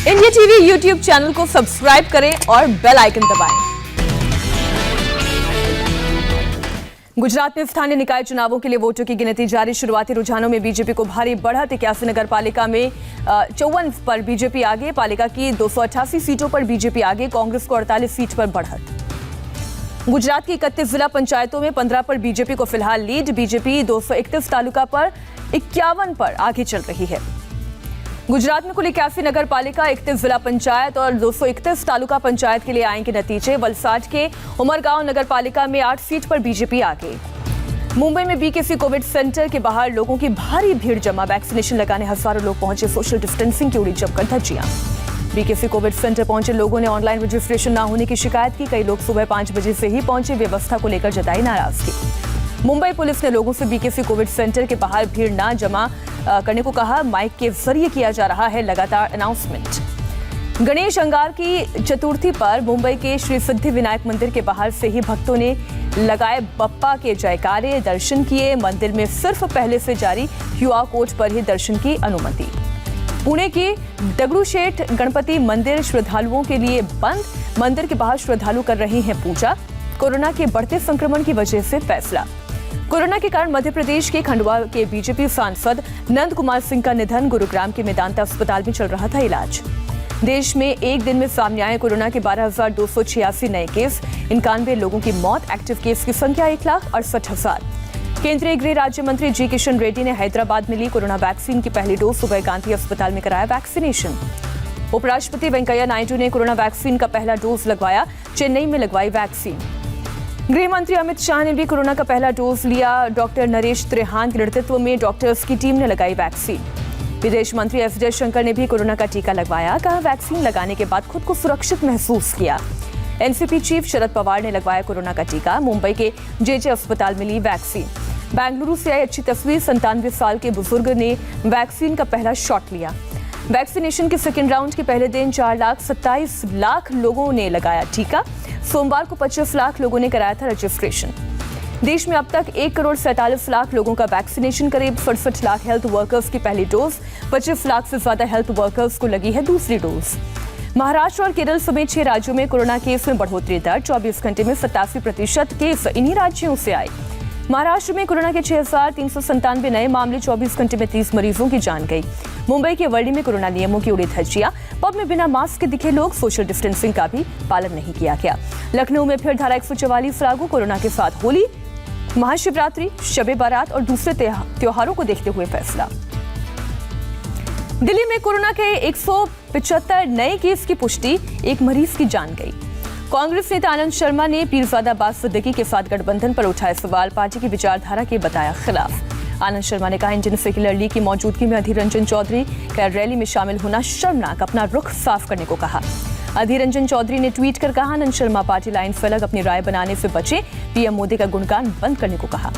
India TV YouTube channel को subscribe करें और बेल आइकन दबाएं। गुजरात में स्थानीय निकाय चुनावों के लिए वोटों की गिनती जारी। शुरुआती रुझानों में बीजेपी को भारी बढ़त। 81 नगर पालिका में 54 पर बीजेपी आगे। पालिका की 288 सीटों पर बीजेपी आगे। कांग्रेस को 48 सीट पर बढ़त। गुजरात की 31 जिला पंचायतों में 15 पर बीजेपी को फिलहाल लीड। बीजेपी 231 तालुका पर 51 पर आगे चल रही है। गुजरात में कुल 81 नगर पालिका, 31 जिला पंचायत और 231 तालुका पंचायत के लिए आएंगे नतीजे। वलसाड के उमरगांव नगर पालिका में 8 सीट पर बीजेपी आगे। मुंबई में बीकेसी कोविड सेंटर के बाहर लोगों की भारी भीड़ जमा। वैक्सीनेशन लगाने हजारों लोग पहुंचे। सोशल डिस्टेंसिंग की उड़ी जमकर धज्जियां। बीकेसी कोविड सेंटर पहुंचे लोगों ने ऑनलाइन रजिस्ट्रेशन न होने की शिकायत की। कई लोग सुबह 5 बजे से ही पहुंचे। व्यवस्था को लेकर जताई नाराजगी। मुंबई पुलिस ने लोगों से बीकेसी कोविड सेंटर के बाहर भीड़ न जमा करने को कहा। माइक के जरिए किया जा रहा है लगातार अनाउंसमेंट। गणेश अंगार की चतुर्थी पर मुंबई के श्री सिद्धि विनायक मंदिर के बाहर से ही भक्तों ने लगाए बप्पा के जयकारे, दर्शन किए। मंदिर में सिर्फ पहले से जारी क्यूआर कोड पर ही दर्शन की अनुमति। पुणे के दगड़ूशेठ गणपति मंदिर श्रद्धालुओं के लिए बंद। मंदिर के बाहर श्रद्धालु कर रहे हैं पूजा। कोरोना के बढ़ते संक्रमण की वजह से फैसला। कोरोना के कारण मध्य प्रदेश के खंडवा के बीजेपी सांसद नंद कुमार सिंह का निधन। गुरुग्राम के मेदांता अस्पताल में चल रहा था इलाज। देश में एक दिन में सामने आए कोरोना के 12,286 नए केस। 91 लोगों की मौत। एक्टिव केस की संख्या 1,68,000। केंद्रीय गृह राज्य मंत्री जी किशन रेड्डी ने हैदराबाद में ली कोरोना वैक्सीन की पहली डोज। सुबह गांधी अस्पताल में कराया वैक्सीनेशन। उपराष्ट्रपति वेंकैया नायडू ने कोरोना वैक्सीन का पहला डोज लगवाया। चेन्नई में लगवाई वैक्सीन। गृह मंत्री अमित शाह ने भी कोरोना का पहला डोज लिया। डॉक्टर नरेश त्रेहान के नेतृत्व में डॉक्टर्स की टीम ने लगाई वैक्सीन। विदेश मंत्री एस जयशंकर ने भी कोरोना का टीका लगवाया। कहा वैक्सीन लगाने के बाद खुद को सुरक्षित महसूस किया। एनसीपी चीफ शरद पवार ने लगवाया कोरोना का टीका। मुंबई के जेजे अस्पताल में ली वैक्सीन। बेंगलुरु से आई अच्छी तस्वीर। 97 साल के बुजुर्ग ने वैक्सीन का पहला शॉट लिया। वैक्सीनेशन के सेकेंड राउंड के पहले दिन 4,27,00,000 लोगों ने लगाया टीका। सोमवार को 25 लाख लोगों ने कराया था रजिस्ट्रेशन। देश में अब तक 1,47,00,000 लोगों का वैक्सीनेशन। करीब 67 लाख हेल्थ वर्कर्स की पहली डोज। 25 लाख से ज्यादा हेल्थ वर्कर्स को लगी है दूसरी डोज। महाराष्ट्र और केरल समेत 6 राज्यों में कोरोना केस में बढ़ोतरी दर। 24 घंटे में 87% केस इन्हीं राज्यों से आए। महाराष्ट्र में कोरोना के 6,397 नए मामले। 24 घंटे में 30 मरीजों की जान गई। मुंबई के वर्ली में कोरोना नियमों की उड़ी धज्जियां। पब में बिना मास्क के दिखे लोग। सोशल डिस्टेंसिंग का भी पालन नहीं किया गया। लखनऊ में फिर धारा 144 लागू। कोरोना के साथ होली, महाशिवरात्रि, शबे बारात और दूसरे त्योहारों को देखते हुए फैसला। दिल्ली में कोरोना के 175 नए केस की पुष्टि। एक मरीज की जान गई। कांग्रेस नेता आनंद शर्मा ने पीरजादा अब्बास सिद्दीकी के साथ गठबंधन पर उठाए सवाल। पार्टी की विचारधारा के बताया खिलाफ। आनंद शर्मा ने कहा इंडियन सेक्युलर लीग की मौजूदगी में अधीर रंजन चौधरी का रैली में शामिल होना शर्मनाक। अपना रुख साफ करने को कहा। अधीर रंजन चौधरी ने ट्वीट कर कहा आनंद शर्मा पार्टी लाइन से अलग अपनी राय बनाने से बचे। पीएम मोदी का गुणगान बंद करने को कहा।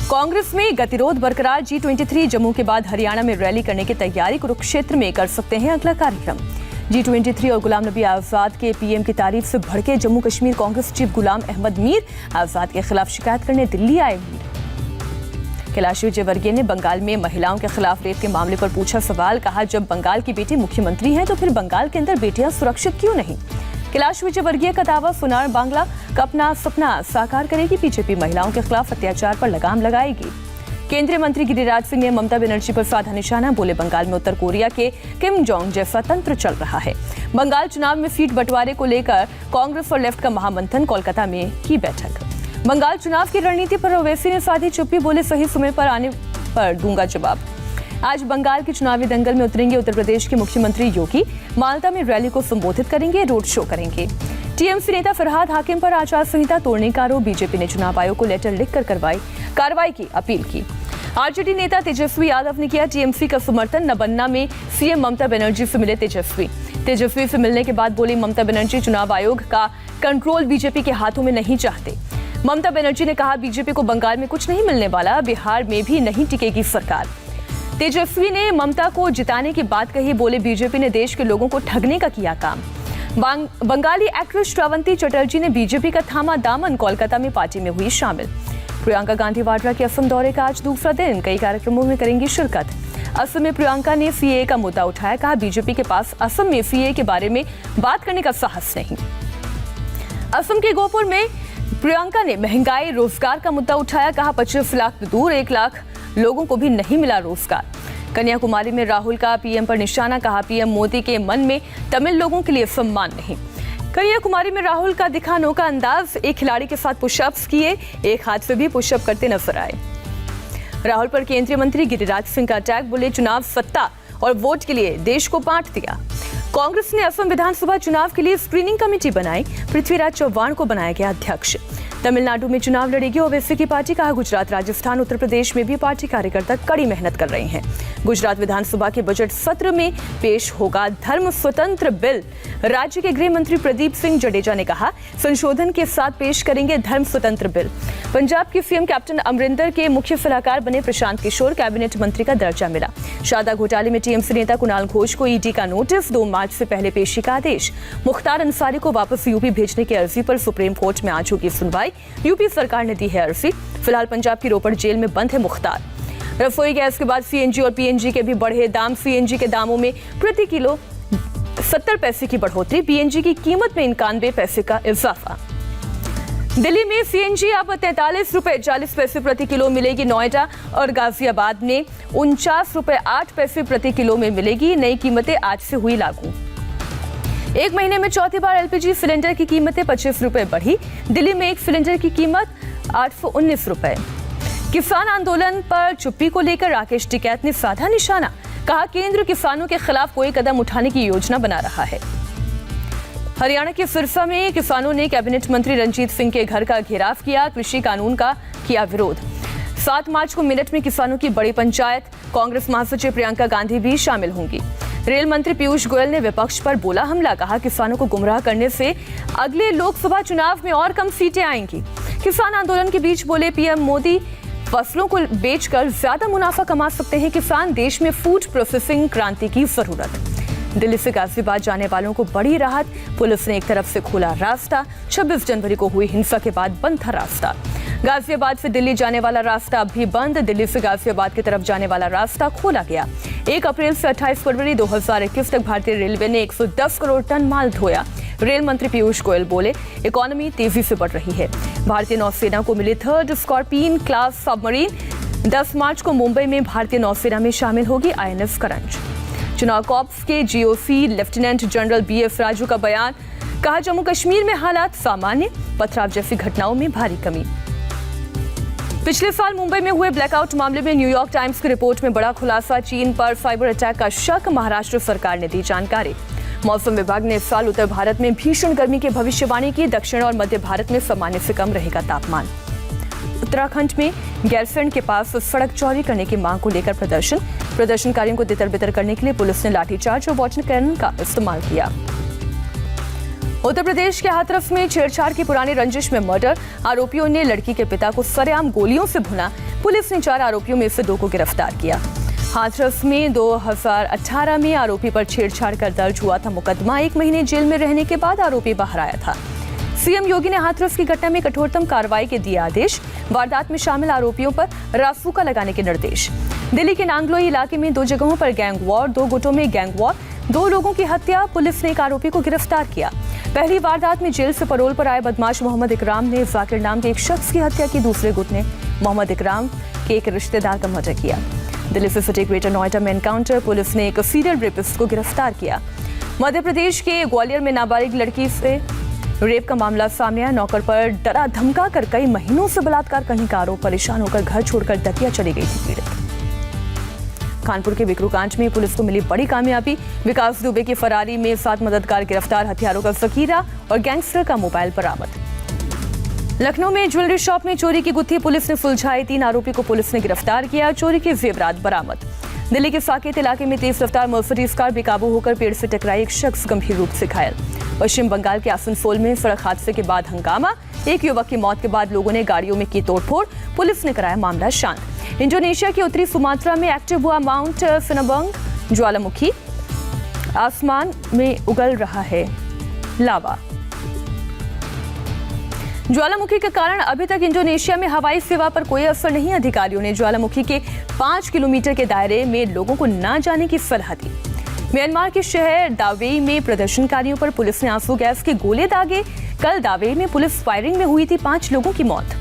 कांग्रेस में गतिरोध बरकरार। G23 जम्मू के बाद हरियाणा में रैली करने की तैयारी। कुरुक्षेत्र में कर सकते हैं अगला कार्यक्रम। G23 और गुलाम नबी आजाद के पीएम की तारीफ से भड़के जम्मू कश्मीर कांग्रेस चीफ गुलाम अहमद मीर। आजाद के खिलाफ शिकायत करने दिल्ली आए मीर। कैलाश विजयवर्गीय ने बंगाल में महिलाओं के खिलाफ रेप के मामले पर पूछा सवाल। कहा जब बंगाल की बेटी मुख्यमंत्री है तो फिर बंगाल के अंदर बेटियां सुरक्षित क्यों नहीं। कैलाश विजयवर्गीय का दावा सुनार बांग्ला का अपना सपना साकार करेगी। बीजेपी महिलाओं के खिलाफ अत्याचार पर लगाम लगाएगी। केंद्रीय मंत्री गिरिराज सिंह ने ममता बनर्जी पर साधा निशाना। बोले बंगाल में उत्तर कोरिया के किम जोंग जैसा तंत्र चल रहा है। बंगाल चुनाव में सीट बंटवारे को लेकर कांग्रेस और लेफ्ट का महामंथन। कोलकाता में की बैठक। बंगाल चुनाव की रणनीति पर ओवैसी ने साधी चुप्पी। बोले सही समय पर आने पर दूंगा जवाब। आज बंगाल के चुनावी दंगल में उतरेंगे उत्तर प्रदेश के मुख्यमंत्री योगी। माल्टा में रैली को संबोधित करेंगे, रोड शो करेंगे। टीएमसी नेता फरहाद हाकिम पर आचार संहिता तोड़ने का आरोप। बीजेपी ने चुनाव आयोग को लेटर लिखकर कार्रवाई की अपील की। आरजेडी नेता तेजस्वी यादव ने किया टीएमसी का समर्थन। नबन्ना में सीएम ममता बनर्जी से मिले तेजस्वी से मिलने के बाद बोली ममता बनर्जी चुनाव आयोग का कंट्रोल बीजेपी के हाथों में नहीं चाहते। ममता बनर्जी ने कहा बीजेपी को बंगाल में कुछ नहीं मिलने वाला। बिहार में भी नहीं टिकेगी सरकार। तेजस्वी ने ममता को जिताने की बात कही। बोले बीजेपी ने देश के लोगों को ठगने का किया काम। बंगाली एक्ट्रेस श्रावंती चटर्जी ने बीजेपी का थामा दामन। कोलकाता में पार्टी में हुई शामिल। प्रियंका गांधी वाड्रा के असम दौरे का आज दूसरा दिन। कई कार्यक्रमों में करेंगी शिरकत। असम में प्रियंका ने सीए का मुद्दा उठाया, कहा बीजेपी के पास असम में सीए के बारे में बात करने का साहस नहीं। असम के गोपुर में प्रियंका ने महंगाई, रोजगार का मुद्दा उठाया, कहा 25 लाख तो दूर 1 लाख लोगों को भी नहीं मिला रोजगार। कन्याकुमारी में राहुल का पीएम पर निशाना, कहा पीएम मोदी के मन में तमिल लोगों के लिए सम्मान नहीं। कन्याकुमारी में राहुल का दिखा अनोखा अंदाज, एक खिलाड़ी के साथ पुशअप्स किए, एक हाथ से भी पुशअप करते नजर आए। राहुल पर केंद्रीय मंत्री गिरिराज सिंह का अटैक, बोले चुनाव सत्ता और वोट के लिए देश को बांट दिया। कांग्रेस ने असम विधानसभा चुनाव के लिए स्क्रीनिंग कमेटी बनाई, पृथ्वीराज चौहान को बनाया गया अध्यक्ष। तमिलनाडु में चुनाव लड़ेगी ओवैसी की पार्टी, कहा गुजरात, राजस्थान, उत्तर प्रदेश में भी पार्टी कार्यकर्ता कड़ी मेहनत कर रहे हैं। गुजरात विधानसभा के बजट सत्र में पेश होगा धर्म स्वतंत्र बिल। राज्य के गृह मंत्री प्रदीप सिंह जडेजा ने कहा संशोधन के साथ पेश करेंगे धर्म स्वतंत्र बिल। पंजाब के सीएम कैप्टन अमरिंदर के मुख्य सलाहकार बने प्रशांत किशोर, कैबिनेट मंत्री का दर्जा मिला। शारदा घोटाले में टीएमसी नेता कुणाल घोष को ईडी का नोटिस, 2 मार्च से पहले पेशी का आदेश। मुख्तार अंसारी को वापस यूपी भेजने की अर्जी पर सुप्रीम कोर्ट में आज होगी सुनवाई। यूपी सरकार ने दी है अर्जी। फिलहाल पंजाब की रोपड़ जेल में बंद है मुख्तार। रसोई गैस के बाद सीएनजी और पीएनजी के भी बढ़े दाम, सीएनजी के दामों में प्रति किलो 70 पैसे की बढ़ोतरी, पीएनजी की कीमत में 91 पैसे का इजाफा। दिल्ली में सीएनजी अब 43 रुपए 40 पैसे प्रति किलो मिलेगी। नोएडा और गाजियाबाद में 49 रुपए 8 पैसे प्रति किलो में मिलेगी। नई कीमतें आज से हुई लागू। 1 महीने में चौथी बार एलपीजी सिलेंडर की कीमतें 25 रुपए बढ़ी। दिल्ली में एक सिलेंडर की कीमत 819 रुपए। किसान आंदोलन पर चुप्पी को लेकर राकेश टिकैत ने साधा निशाना, कहा केंद्र किसानों के खिलाफ कोई कदम उठाने की योजना बना रहा है। हरियाणा के सिरसा में किसानों ने कैबिनेट मंत्री रंजीत सिंह के घर का घेराव किया, कृषि कानून का किया विरोध। 7 मार्च को मेरठ में किसानों की बड़ी पंचायत, कांग्रेस महासचिव प्रियंका गांधी भी शामिल होंगी। रेल मंत्री पीयूष गोयल ने विपक्ष पर बोला हमला, कहा किसानों को गुमराह करने से अगले लोकसभा चुनाव में और कम सीटें आएंगी। किसान आंदोलन के बीच बोले पीएम मोदी फसलों को बेचकर ज्यादा मुनाफा कमा सकते हैं किसान, देश में फूड प्रोसेसिंग क्रांति की जरूरत। दिल्ली से गाजियाबाद जाने वालों को बड़ी राहत, पुलिस ने एक तरफ से खोला रास्ता। 26 जनवरी को हुई हिंसा के बाद बंद था रास्ता। गाजियाबाद से दिल्ली जाने वाला रास्ता अब भी बंद, दिल्ली से गाजियाबाद की तरफ जाने वाला रास्ता खोला गया। 1 अप्रैल से 28 फरवरी 2021 तक भारतीय रेलवे ने 110 करोड़ टन माल ढोया। रेल मंत्री पीयूष गोयल बोले इकोनॉमी तेजी से बढ़ रही है। भारतीय नौसेना को मिली 3rd स्कॉर्पियन क्लास सबमरीन। 10 मार्च को मुंबई में भारतीय नौसेना में शामिल होगी INS करंज। चुनाव कॉर्प्स के GOC lieutenant general BF Raju का बयान, कहा जम्मू कश्मीर में हालात सामान्य, पथराव जैसी घटनाओं में भारी कमी। पिछले साल मुंबई में हुए ब्लैकआउट मामले में न्यूयॉर्क टाइम्स की रिपोर्ट में बड़ा खुलासा, चीन पर साइबर अटैक का शक, महाराष्ट्र सरकार ने दी जानकारी। मौसम विभाग ने इस साल उत्तर भारत में भीषण गर्मी की भविष्यवाणी की, दक्षिण और मध्य भारत में सामान्य से कम रहेगा तापमान। उत्तराखंड में गैरसैंण के पास सड़क चौड़ी करने की मांग को लेकर प्रदर्शनकारियों को तितर-बितर करने के लिए पुलिस ने लाठीचार्ज और वाटर कैनन का इस्तेमाल किया। उत्तर प्रदेश के हाथरस में छेड़छाड़ की पुरानी रंजिश में मर्डर, आरोपियों ने लड़की के पिता को सरेआम गोलियों से भुना। पुलिस ने 4 आरोपियों में से 2 को गिरफ्तार किया। हाथरस में 2018 में आरोपी पर छेड़छाड़ कर दर्ज हुआ था मुकदमा। 1 महीने जेल में रहने के बाद आरोपी बाहर आया था। सीएम योगी ने हाथरस की घटना में कठोरतम कार्रवाई के दिए आदेश, वारदात में शामिल आरोपियों पर रासुका लगाने के निर्देश। दिल्ली के नांगलोई इलाके में 2 जगहों पर गैंग वॉर, 2 गुटों में गैंग वॉर, 2 लोगों की हत्या, पुलिस ने एक आरोपी को गिरफ्तार किया। पहली वारदात में जेल से परोल पर आए बदमाश मोहम्मद इकराम ने जाकिर नाम के एक शख्स की हत्या की, दूसरे गुट ने मोहम्मद इकराम के एक रिश्तेदार का मर्डर किया। दिल्ली से सटे ग्रेटर नोएडा में एनकाउंटर, पुलिस ने एक सीरियल रेपिस्ट को गिरफ्तार किया। मध्य प्रदेश के ग्वालियर में नाबालिग लड़की से रेप का मामला सामने आया, नौकर पर डरा धमका कर कई महीनों से बलात्कार करने का आरोप, परेशान होकर घर छोड़कर दतिया चली गई थी पीड़ित। कानपुर के बिकरू कांड में पुलिस को मिली बड़ी कामयाबी, विकास दुबे की फरारी में 7 मददगार गिरफ्तार, हथियारों का जखीरा और गैंगस्टर का मोबाइल बरामद। लखनऊ में ज्वेलरी शॉप में चोरी की गुत्थी पुलिस ने सुलझाई, 3 आरोपी को पुलिस ने गिरफ्तार किया, चोरी के जेवरात बरामद। दिल्ली के साकेत इलाके में तेज रफ्तार मर्सिडीज कार बेकाबू होकर पेड़ से टकराई, एक शख्स गंभीर रूप से घायल। पश्चिम बंगाल के आसनसोल में सड़क हादसे के बाद हंगामा, एक युवक की मौत के बाद लोगों ने गाड़ियों में की तोड़फोड़, पुलिस ने कराया मामला शांत। इंडोनेशिया की उत्तरी सुमात्रा में एक्टिव हुआ माउंट सिनाबंग ज्वालामुखी, आसमान में उगल रहा है लावा। ज्वालामुखी के कारण अभी तक इंडोनेशिया में हवाई सेवा पर कोई असर नहीं। अधिकारियों ने ज्वालामुखी के 5 किलोमीटर के दायरे में लोगों को न जाने की सलाह दी। म्यांमार के शहर दावेई में प्रदर्शनकारियों पर पुलिस ने आंसू गैस के गोले दागे। कल दावेई में पुलिस फायरिंग में हुई थी 5 लोगों की मौत।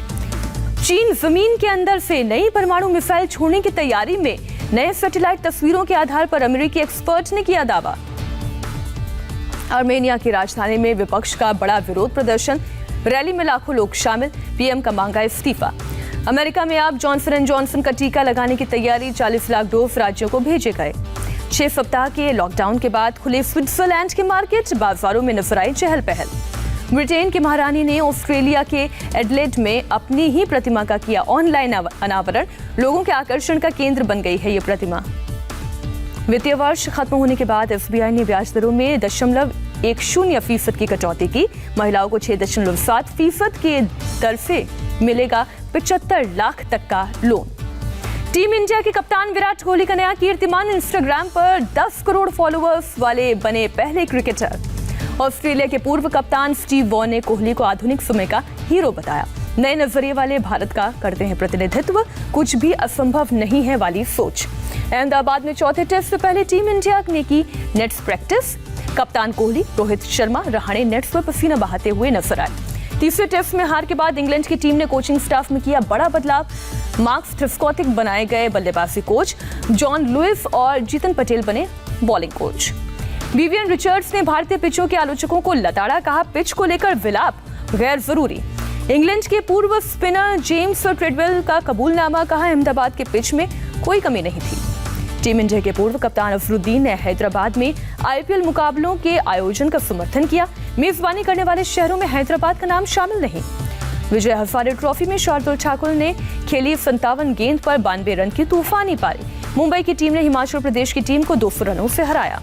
चीन जमीन के अंदर से नई परमाणु मिसाइल छोड़ने की तैयारी में। नए सैटेलाइट तस्वीरों के आधार पर अमेरिकी एक्सपर्ट ने किया दावा। आर्मेनिया की राजधानी में विपक्ष का बड़ा विरोध प्रदर्शन। रैली में लाखों लोग शामिल। पीएम का मांगा इस्तीफा। अमेरिका में अब जॉनसन एंड जॉनसन का टीका लगाने की तैयारी। 40 लाख डोज राज्यों को भेजे गए। 6 सप्ताह के लॉकडाउन के बाद खुले स्विट्जरलैंड के मार्केट। बाजारों में नजर आई चहल पहल। ब्रिटेन की महारानी ने ऑस्ट्रेलिया के एडलेड में अपनी ही प्रतिमा का किया ऑनलाइन अनावरण। लोगों के आकर्षण का केंद्र बन गई है ये प्रतिमा। वित्तीय वर्ष खत्म होने के बाद एसबीआई ने ब्याज दरों में 0.10% की कटौती की। महिलाओं को 6.7% की दर से मिलेगा 75 लाख तक का लोन। टीम इंडिया के कप्तान विराट कोहली का नया कीर्तिमान। इंस्टाग्राम पर 10 करोड़ फॉलोअर्स वाले बने पहले क्रिकेटर। ऑस्ट्रेलिया के पूर्व कप्तान स्टीव वॉ ने कोहली को आधुनिक समय का हीरो बताया। नए नजरिए वाले भारत का करते हैं प्रतिनिधित्व, कुछ भी असंभव नहीं है वाली सोच। अहमदाबाद में चौथे टेस्ट से पहले टीम इंडिया ने की नेट्स प्रैक्टिस। कप्तान कोहली, रोहित शर्मा, रहाणे नेट्स पर पसीना बहाते हुए नजर आए। तीसरे टेस्ट में हार के बाद इंग्लैंड की टीम ने कोचिंग स्टाफ में किया बड़ा बदलाव। मार्क्स ट्रिस्कॉटिक बनाए गए बल्लेबाजी कोच। जॉन लुइस और जीतन पटेल बने बॉलिंग कोच। विवियन रिचर्ड्स ने भारतीय पिचों के आलोचकों को लताड़ा। कहा, पिच को लेकर विलाप गैर जरूरी। इंग्लैंड के पूर्व स्पिनर जेम्स ट्रेडवेल का कबूलनामा। कहा, अहमदाबाद के पिच में कोई कमी नहीं थी। टीम इंडिया के पूर्व कप्तान अफरुद्दीन ने हैदराबाद में आईपीएल मुकाबलों के आयोजन का समर्थन किया। मेजबानी करने वाले शहरों में हैदराबाद का नाम शामिल नहीं। विजय हजारे ट्रॉफी में शार्दुल ठाकुर ने खेली 57 गेंद पर 92 रन की तूफानी पारी। मुंबई की टीम ने हिमाचल प्रदेश की टीम को 200 रनों से हराया।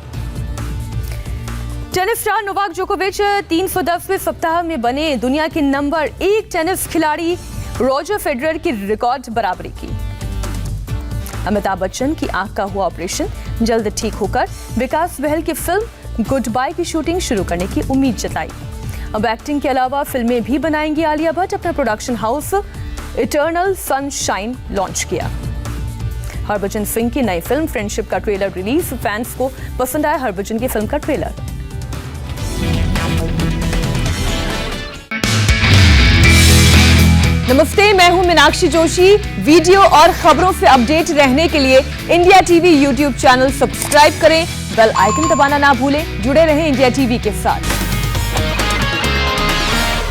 टेनिस स्टार नोवाक जोकोविच 310वें सप्ताह में बने दुनिया के नंबर 1 टेनिस खिलाड़ी रॉजर फेडरर की रिकॉर्ड बराबरी की। अमिताभ बच्चन की आंख का हुआ ऑपरेशन, जल्द ठीक होकर विकास बहल की फिल्म गुड बाय की शूटिंग शुरू करने की उम्मीद जताई। अब एक्टिंग के अलावा फिल्में भी बनाएंगी आलिया भट्ट। अपना production house eternal sunshine launch किया। हरभजन सिंह की नई फिल्म फ्रेंडशिप का ट्रेलर रिलीज। फैंस को पसंद आया हरभजन की फिल्म का ट्रेलर। नमस्ते, मैं हूं मीनाक्षी जोशी। वीडियो और खबरों से अपडेट रहने के लिए India TV YouTube channel subscribe करें। बेल आइकन दबाना ना भूलें। जुड़े रहें इंडिया टीवी के साथ।